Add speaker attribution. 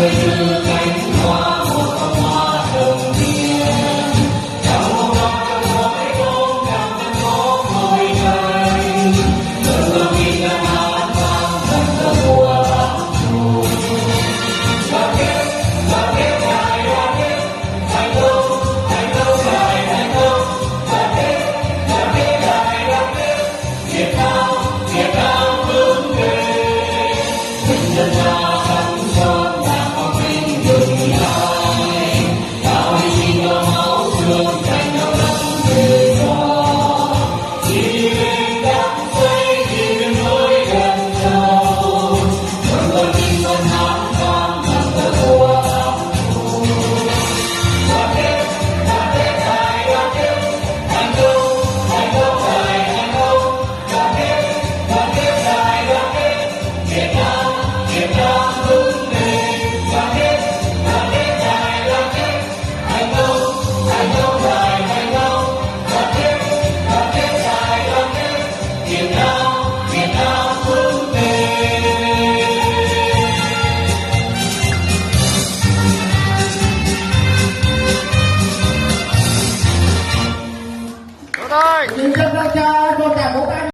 Speaker 1: người như cánh hoa một bông hoa đầu tiên trong bông hoa trong mỗi bông trong phố môi trời từng khi ca hát vang dần dần mùa bão trùm đoàn kết dài đoàn kết thành công dài thành công đoàn kết dài đoàn kết Việt Nam vững bền nhân dân